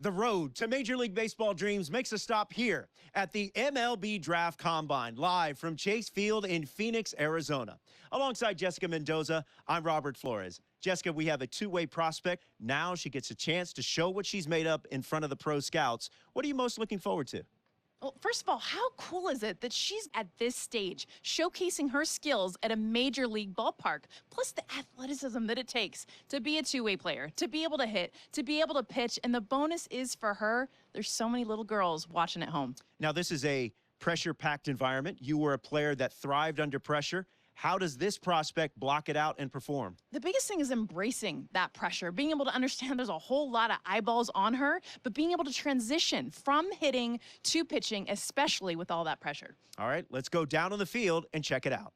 The road to Major League Baseball dreams makes a stop here at the MLB Draft Combine, live from Chase Field in Phoenix, Arizona. Alongside Jessica Mendoza, I'm Robert Flores. Jessica, we have a two-way prospect. Now she gets a chance to show what she's made up in front of the pro scouts. What are you most looking forward to? Well, first of all, how cool is it that she's at this stage, showcasing her skills at a major league ballpark, plus the athleticism that it takes to be a two-way player, to be able to hit, to be able to pitch, and the bonus is for her, there's so many little girls watching at home. Now, this is a pressure-packed environment. You were a player that thrived under pressure. How does this prospect block it out and perform? The biggest thing is embracing that pressure, being able to understand there's a whole lot of eyeballs on her, but being able to transition from hitting to pitching, especially with all that pressure. All right, let's go down on the field and check it out.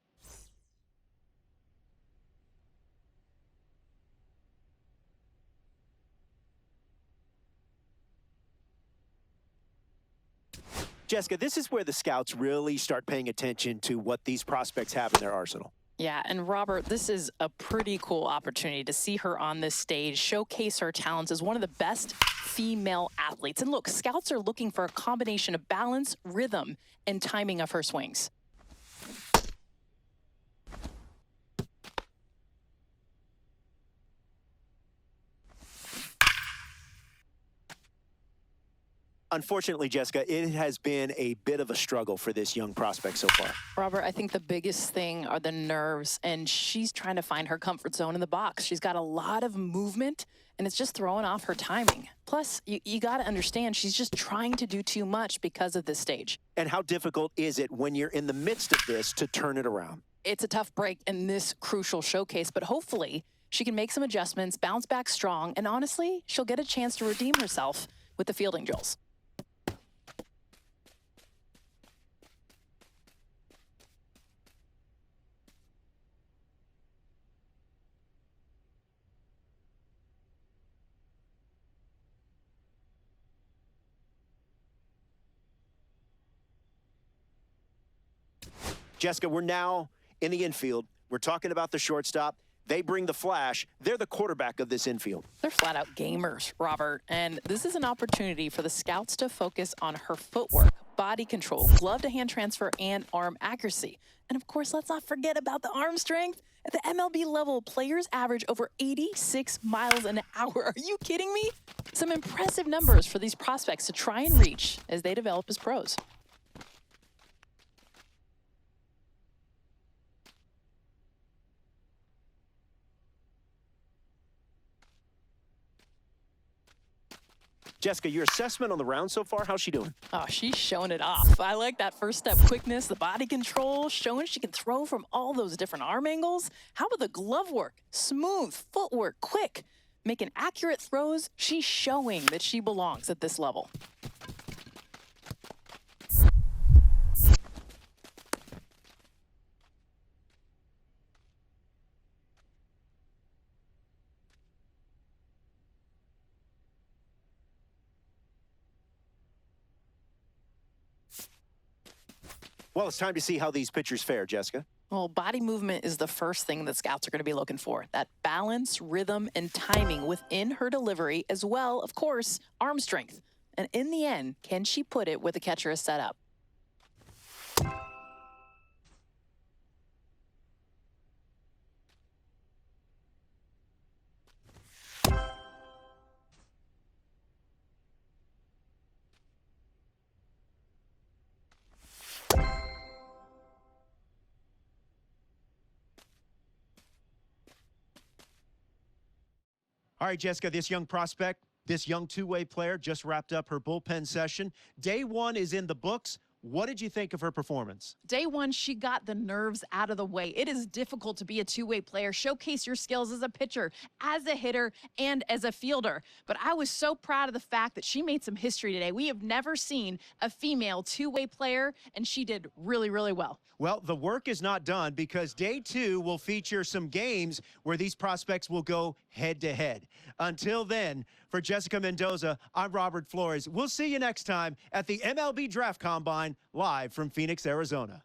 Jessica, this is where the scouts really start paying attention to what these prospects have in their arsenal. Yeah, and Robert, this is a pretty cool opportunity to see her on this stage, showcase her talents as one of the best female athletes. And look, scouts are looking for a combination of balance, rhythm, and timing of her swings. Unfortunately, Jessica, it has been a bit of a struggle for this young prospect so far. Robert, I think the biggest thing are the nerves, and she's trying to find her comfort zone in the box. She's got a lot of movement, and it's just throwing off her timing. Plus, you got to understand, she's just trying to do too much because of this stage. And how difficult is it when you're in the midst of this to turn it around? It's a tough break in this crucial showcase, but hopefully she can make some adjustments, bounce back strong, and honestly, she'll get a chance to redeem herself with the fielding drills. Jessica, we're now in the infield. We're talking about the shortstop. They bring the flash. They're the quarterback of this infield. They're flat-out gamers, Robert, and this is an opportunity for the scouts to focus on her footwork, body control, glove-to-hand transfer, and arm accuracy. And, of course, let's not forget about the arm strength. At the MLB level, players average over 86 miles an hour. Are you kidding me? Some impressive numbers for these prospects to try and reach as they develop as pros. Jessica, your assessment on the round so far, how's she doing? Oh, she's showing it off. I like that first step quickness, the body control, showing she can throw from all those different arm angles. How about the glove work? Smooth, footwork, quick. Making accurate throws. She's showing that she belongs at this level. Well, it's time to see how these pitchers fare, Jessica. Well, body movement is the first thing that scouts are going to be looking for. That balance, rhythm, and timing within her delivery, as well, of course, arm strength. And in the end, can she put it where the catcher is set up? All right, Jessica, this young prospect, this young two-way player just wrapped up her bullpen session. Day one is in the books. What did you think of her performance? Day one, she got the nerves out of the way. It is difficult to be a two-way player, showcase your skills as a pitcher, as a hitter, and as a fielder. But I was so proud of the fact that she made some history today. We have never seen a female two-way player, and she did really, really well. Well, the work is not done because day two will feature some games where these prospects will go head-to-head. Until then, for Jessica Mendoza, I'm Robert Flores. We'll see you next time at the MLB Draft Combine, live from Phoenix, Arizona.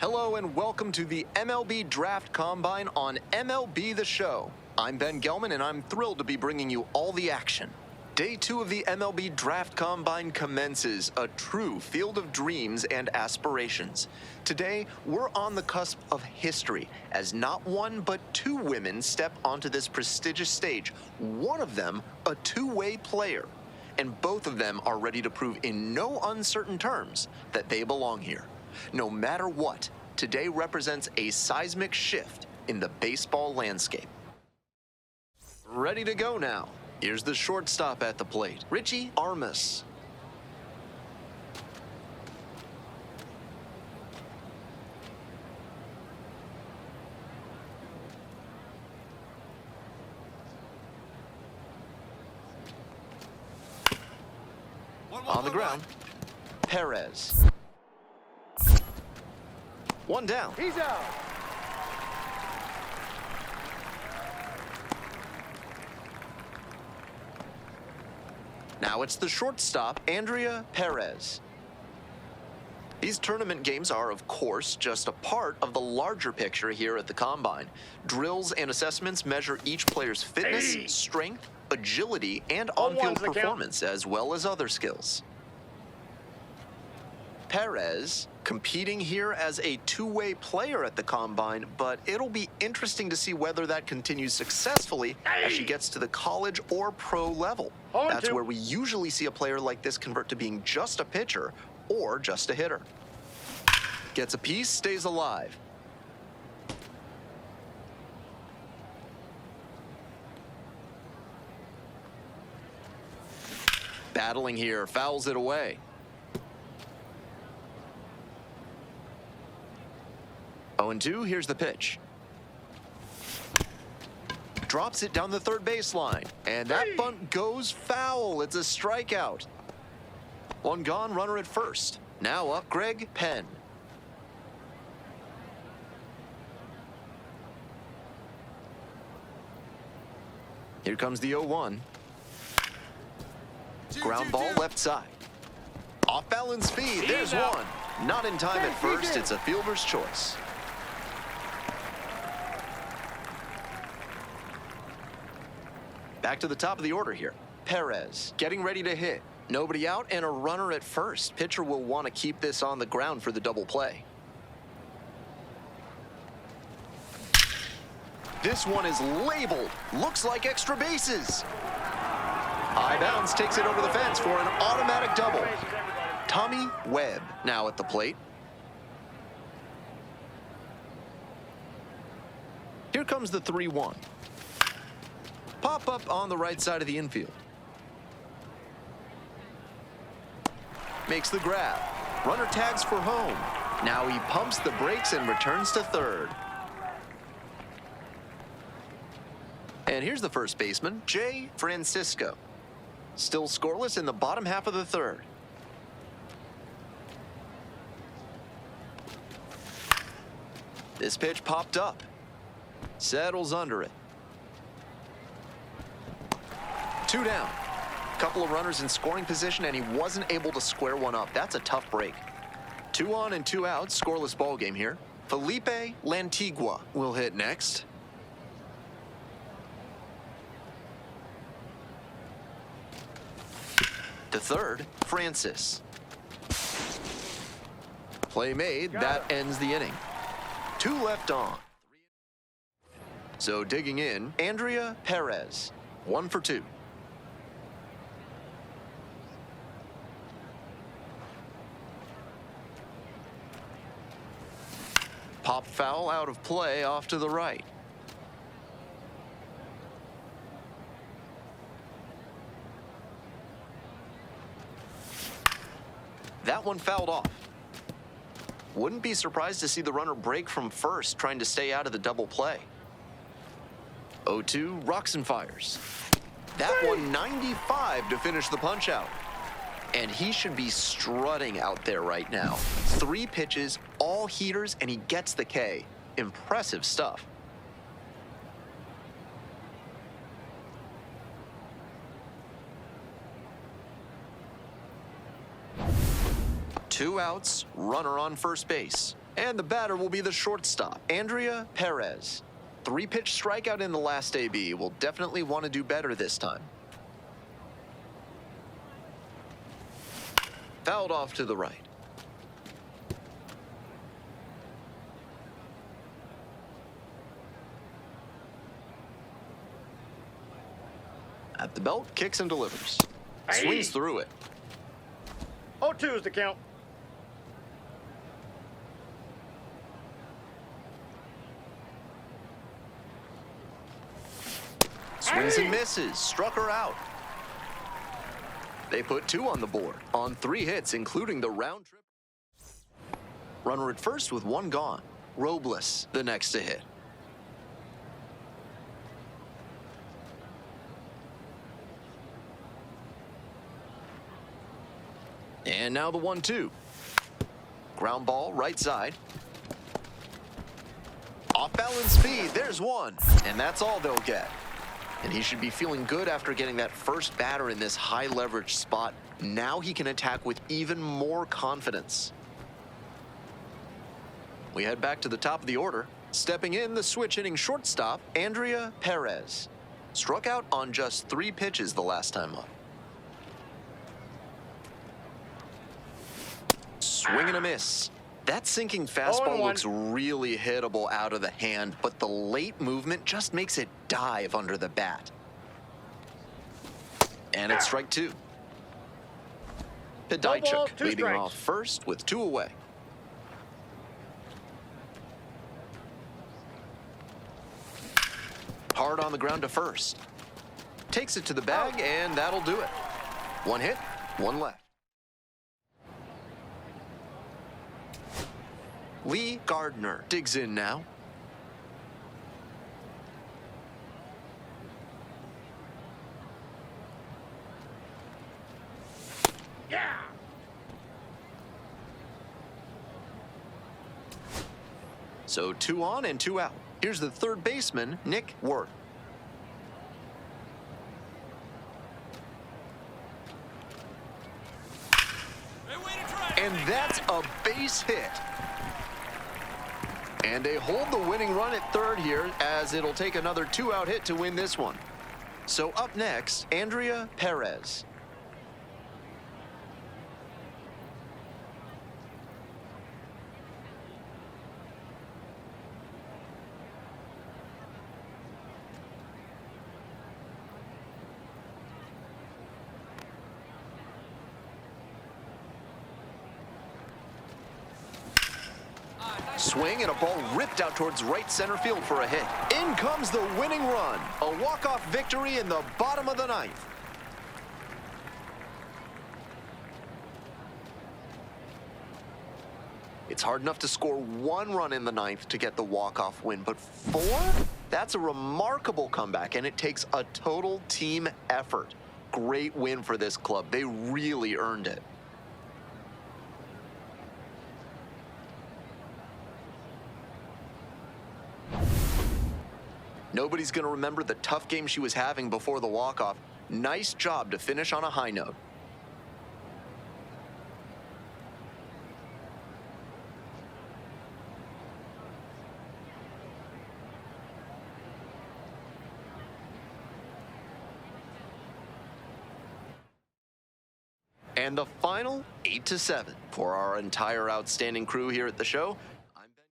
Hello and welcome to the MLB Draft Combine on MLB The Show. I'm Ben Gelman and I'm thrilled to be bringing you all the action. Day 2 of the MLB Draft Combine commences, a true field of dreams and aspirations. Today, we're on the cusp of history as not one but 2 women step onto this prestigious stage, one of them a two-way player. And both of them are ready to prove in no uncertain terms that they belong here. No matter what, today represents a seismic shift in the baseball landscape. Ready to go now. Here's the shortstop at the plate, Richie Armas. On the ground, Perez. One down. He's out. Now it's the shortstop, ANDRIA PEREZ. These tournament games are, of course, just a part of the larger picture here at the Combine. Drills and assessments measure each player's fitness, strength, agility, and on-field performance, as well as other skills. Perez competing here as a two-way player at the Combine, but it'll be interesting to see whether that continues successfully as she gets to the college or pro level. That's where we usually see a player like this convert to being just a pitcher or just a hitter. Gets a piece, stays alive. Battling here, fouls it away. 0-2, here's the pitch. Drops it down the third baseline, and that bunt goes foul. It's a strikeout. One gone, runner at first. Now up, Greg Penn. Here comes the 0-1. Ground ball left side. Off balance speed, there's one. Not in time at first, it's a fielder's choice. Back to the top of the order here. Perez getting ready to hit. Nobody out and a runner at first. Pitcher will want to keep this on the ground for the double play. This one is labeled. Looks like extra bases. High bounce takes it over the fence for an automatic double. Tommy Webb now at the plate. Here comes the 3-1. Pop up on the right side of the infield. Makes the grab. Runner tags for home. Now he pumps the brakes and returns to third. And here's the first baseman, Jay Francisco. Still scoreless in the bottom half of the third. This pitch popped up. Settles under it. Two down. Couple of runners in scoring position, and he wasn't able to square one up. That's a tough break. 2 on and 2 out, scoreless ball game here. Felipe Lantigua will hit next. To third, Francis. Play made, that ends the inning. 2 left on. So digging in, ANDRIA PEREZ, 1 for 2. Pop foul out of play off to the right. That one fouled off. Wouldn't be surprised to see the runner break from first, trying to stay out of the double play. 0-2, rocks and fires. That one 95 to finish the punch out. And he should be strutting out there right now. 3 pitches, all heaters, and he gets the K. Impressive stuff. Two outs, runner on first base. And the batter will be the shortstop, ANDRIA PEREZ. 3-pitch strikeout in the last AB. Will definitely want to do better this time. Fouled off to the right. At the belt, kicks and delivers. Swings through it. 0-2 is the count. Swings and misses. Struck her out. They put 2 on the board on 3 hits, including the round trip. Runner at first with 1 gone. Robles, the next to hit. And now the 1-2. Ground ball, right side. Off balance speed, there's 1. And that's all they'll get. And he should be feeling good after getting that first batter in this high leverage spot. Now he can attack with even more confidence. We head back to the top of the order. Stepping in, the switch hitting shortstop, ANDRIA PEREZ. Struck out on just 3 pitches the last time up. Swing and a miss. That sinking fastball looks really hittable out of the hand, but the late movement just makes it dive under the bat. And it's strike 2. Pedaychuk leading off first with 2 away. Hard on the ground to first. Takes it to the bag, and that'll do it. 1 hit, 1 left. Lee Gardner digs in now. Yeah. So 2 on and 2 out. Here's the third baseman, Nick Wirth. And that's a base hit. And they hold the winning run at third here, as it'll take another 2-out hit to win this one. So up next, ANDRIA PEREZ. Swing and a ball ripped out towards right center field for a hit. In comes the winning run. A walk-off victory in the bottom of the 9th. It's hard enough to score 1 run in the 9th to get the walk-off win, but 4? That's a remarkable comeback, and it takes a total team effort. Great win for this club. They really earned it. Nobody's going to remember the tough game she was having before the walk-off. Nice job to finish on a high note. And the final 8-7 for our entire outstanding crew here at the show. I'm Ben.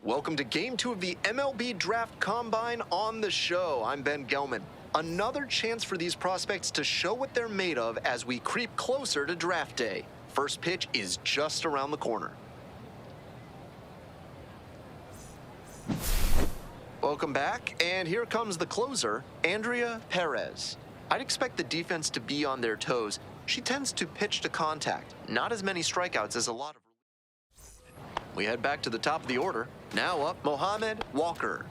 Welcome to Game 2 of the MLB Draft Combine on the show. I'm Ben Gelman. Another chance for these prospects to show what they're made of as we creep closer to draft day. First pitch is just around the corner. Welcome back, and here comes the closer, ANDRIA PEREZ. I'd expect the defense to be on their toes. She tends to pitch to contact, not as many strikeouts as a lot of. We head back to the top of the order. Now up, Mohamed Walker.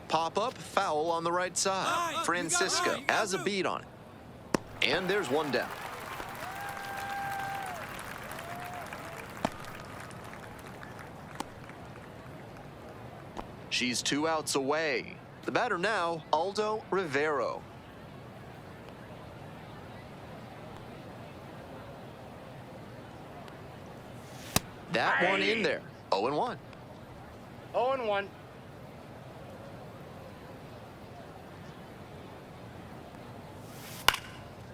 Pop-up, foul on the right side. Francisco has a beat on it. And there's one down. She's 2 outs away. The batter now, Aldo Rivero. That one in there. 0-1. 0-1.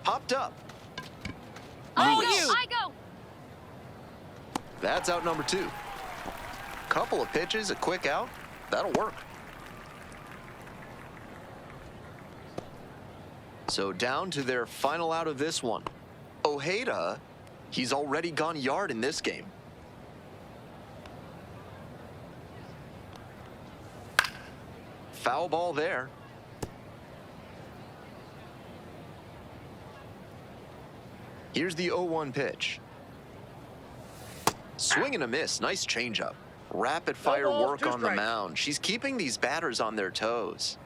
Popped up. I go. That's out number 2. Couple of pitches, a quick out. That'll work. So down to their final out of this one. Ojeda, he's already gone yard in this game. Foul ball there. Here's the 0-1 pitch. Swing and a miss. Nice changeup. Rapid fire work on the mound. She's keeping these batters on their toes.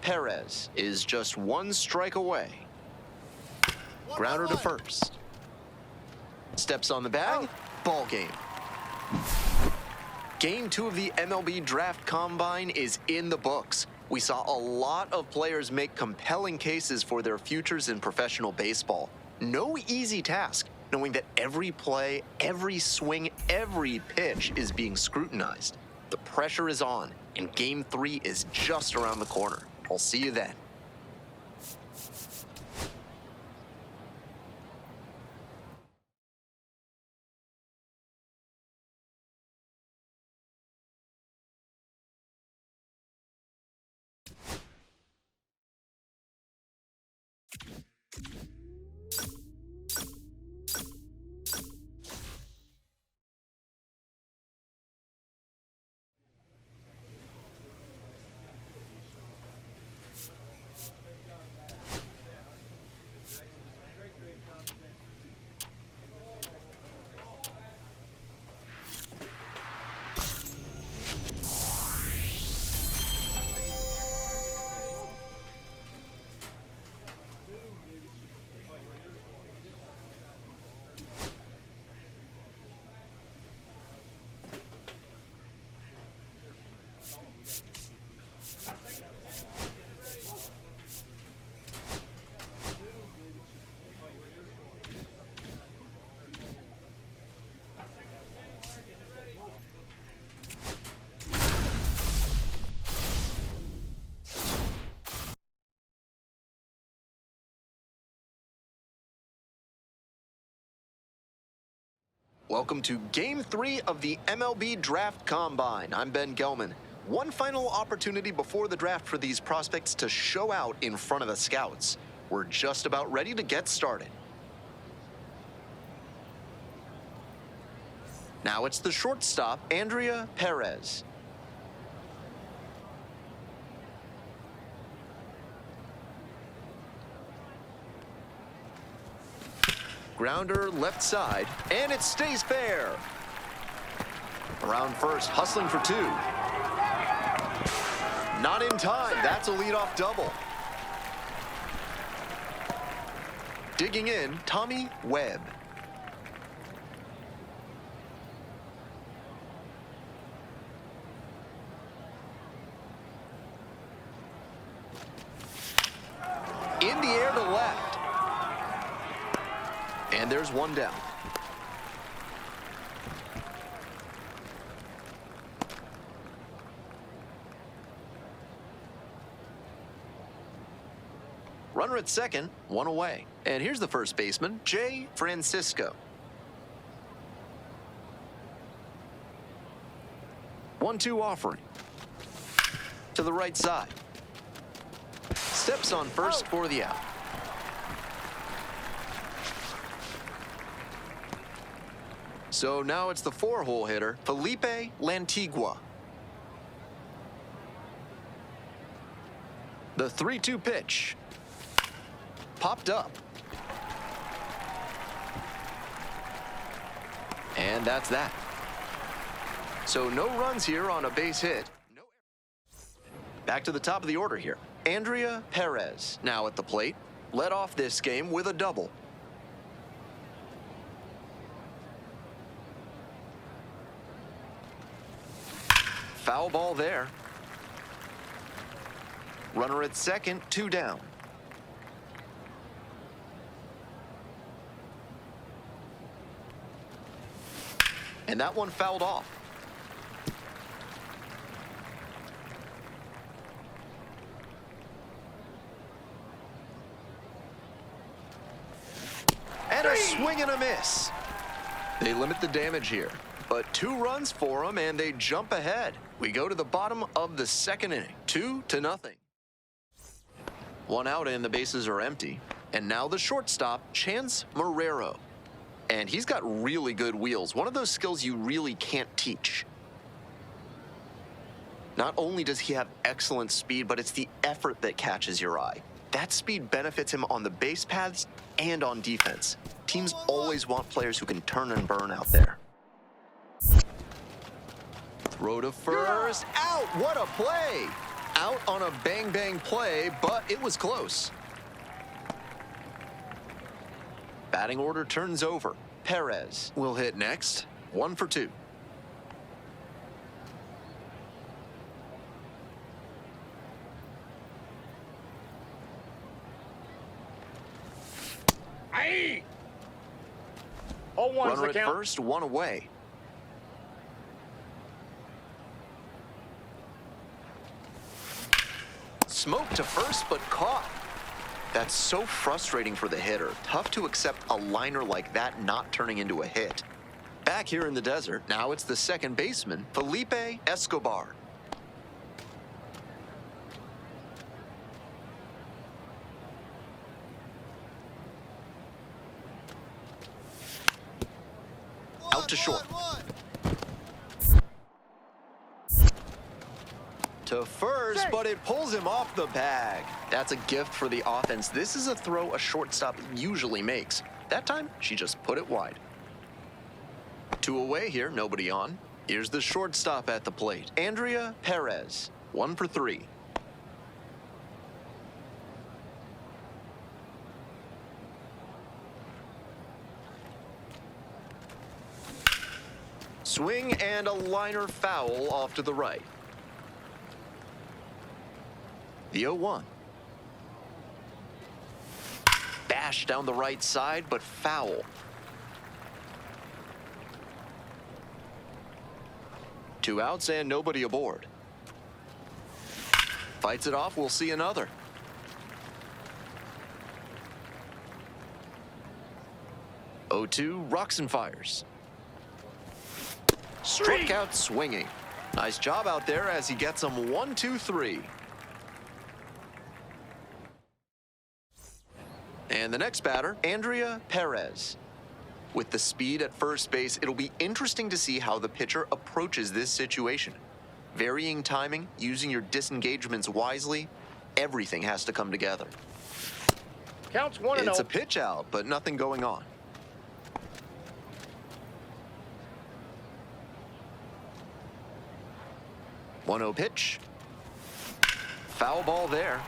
PEREZ is just 1 strike away. Grounder to first. Steps on the bag. Ball game. Game 2 of the MLB Draft Combine is in the books. We saw a lot of players make compelling cases for their futures in professional baseball. No easy task, knowing that every play, every swing, every pitch is being scrutinized. The pressure is on, and Game 3 is just around the corner. I'll see you then. Welcome to Game 3 of the MLB Draft Combine. I'm Ben Gelman. One final opportunity before the draft for these prospects to show out in front of the scouts. We're just about ready to get started. Now it's the shortstop, ANDRIA PEREZ. Grounder left side, and it stays fair. Around first, hustling for 2. Not in time. That's a leadoff double. Digging in, Tommy Webb. In the air to left. And there's one down. Runner at second, one away. And here's the first baseman, Jay Francisco. 1-2 offering. To the right side. Steps on first for the out. So now it's the 4-hole hitter, Felipe Lantigua. The 3-2 pitch. Popped up. And that's that. So no runs here on a base hit. Back to the top of the order here. ANDRIA PEREZ now at the plate. Led off this game with a double. Foul ball there. Runner at second, 2 down. And that one fouled off. And a swing and a miss. They limit the damage here, but 2 runs for them and they jump ahead. We go to the bottom of the second inning, 2-0. 1 out and the bases are empty. And now the shortstop, Chance Marrero. And he's got really good wheels, one of those skills you really can't teach. Not only does he have excellent speed, but it's the effort that catches your eye. That speed benefits him on the base paths and on defense. Teams always want players who can turn and burn out there. Throw to first, out, what a play! Out on a bang-bang play, but it was close. Batting order turns over. PEREZ will hit next, 1 for 2. Aye. 0-1's the Runner at count. first, 1 away. Smoke to first, but caught. That's so frustrating for the hitter. Tough to accept a liner like that not turning into a hit. Back here in the desert, now it's the second baseman, Felipe Escobar. Out to short. To first, but it pulls him off the bag. That's a gift for the offense. This is a throw a shortstop usually makes. That time, she just put it wide. 2 away here, nobody on. Here's the shortstop at the plate, ANDRIA PEREZ, 1 for 3. Swing and a liner foul off to the right. The 0-1. Bash down the right side, but foul. Two outs and nobody aboard. Fights it off, we'll see another. Oh, 2, rocks and fires. struck out swinging. Nice job out there as he gets him 1, 2, 3. And the next batter, ANDRIA PEREZ. With the speed at first base, it'll be interesting to see how the pitcher approaches this situation. Varying timing, using your disengagements wisely, everything has to come together. Counts 1-0. It's a pitch out, but nothing going on. One-0 pitch. Foul ball there.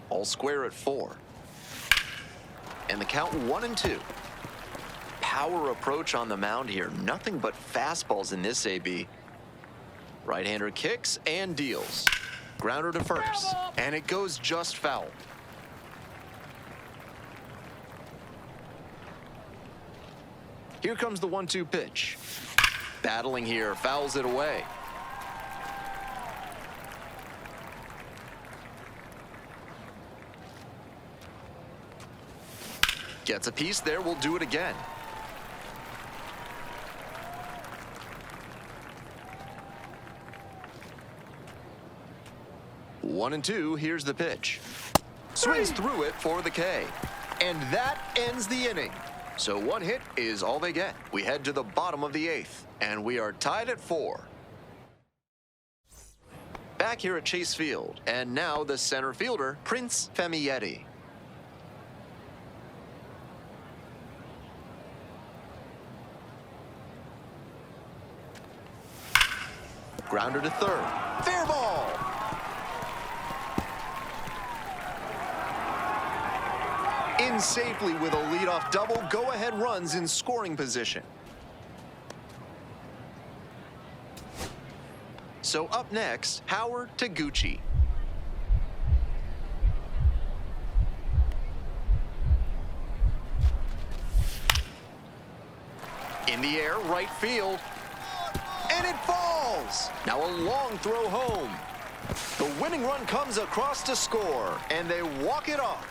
All square at 4. And the count 1-2. Power approach on the mound here. Nothing but fastballs in this AB. Right-hander kicks and deals. Grounder to first. And it goes just foul. Here comes the 1-2 pitch. Battling here, fouls it away. Gets a piece there, we'll do it again. One and two, here's the pitch. Swings through it for the K. And that ends the inning. So one hit is all they get. We head to the bottom of the 8th, and we are tied at 4. Back here at Chase Field, and now the center fielder, Prince Femietti. Grounder to third. Fair ball. In safely with a leadoff double, go-ahead runs in scoring position. So up next, Howard Taguchi. In the air, right field. And it falls. Now a long throw home. The winning run comes across to score, and they walk it off.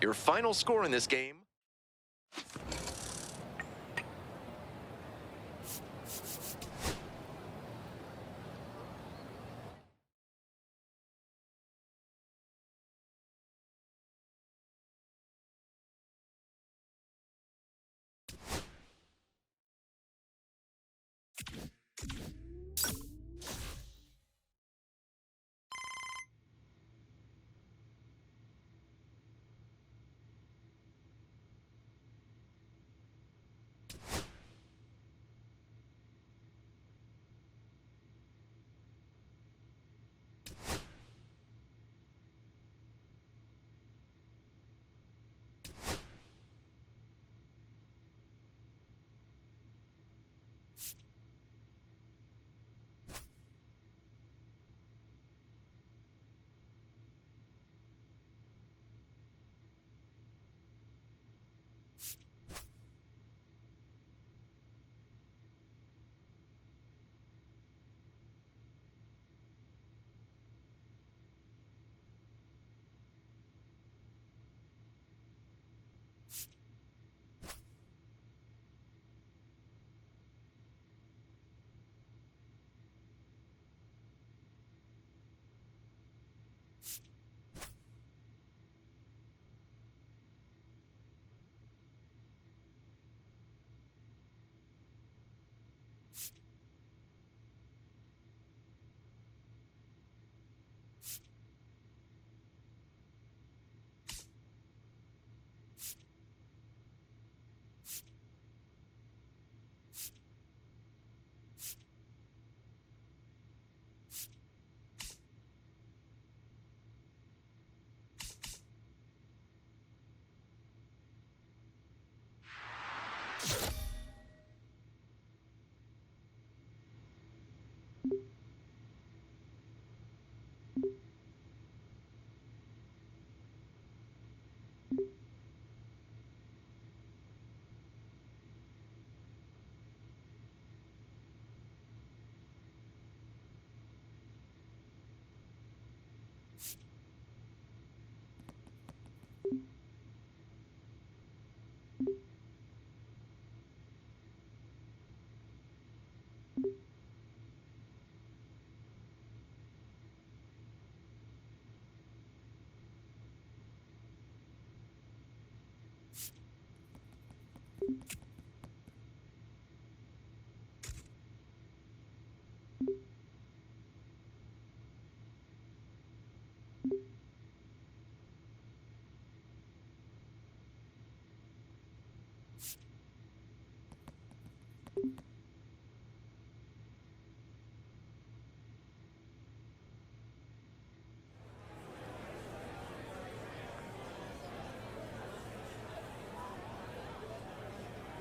Your final score in this game.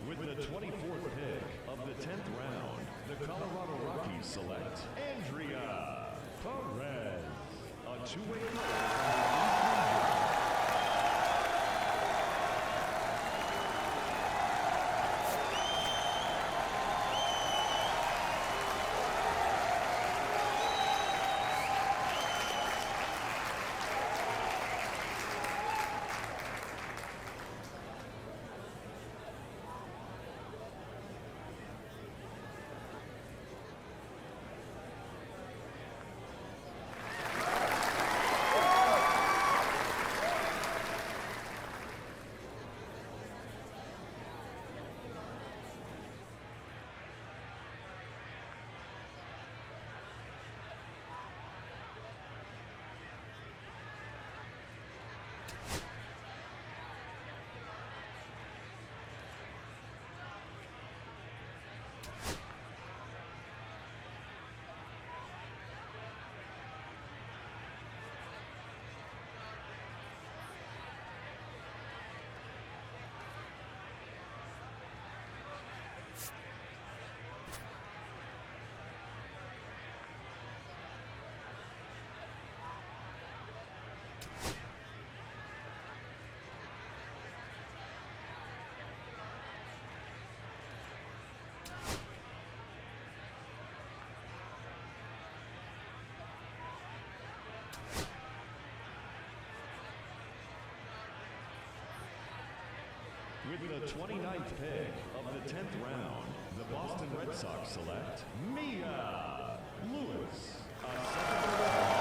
With the 24th pick of the 10th round, the Colorado Rockies select ANDRIA, PEREZ, a two-way player. With the 29th pick of the 10th round, the Boston Red Sox select Mia Lewis, a second-round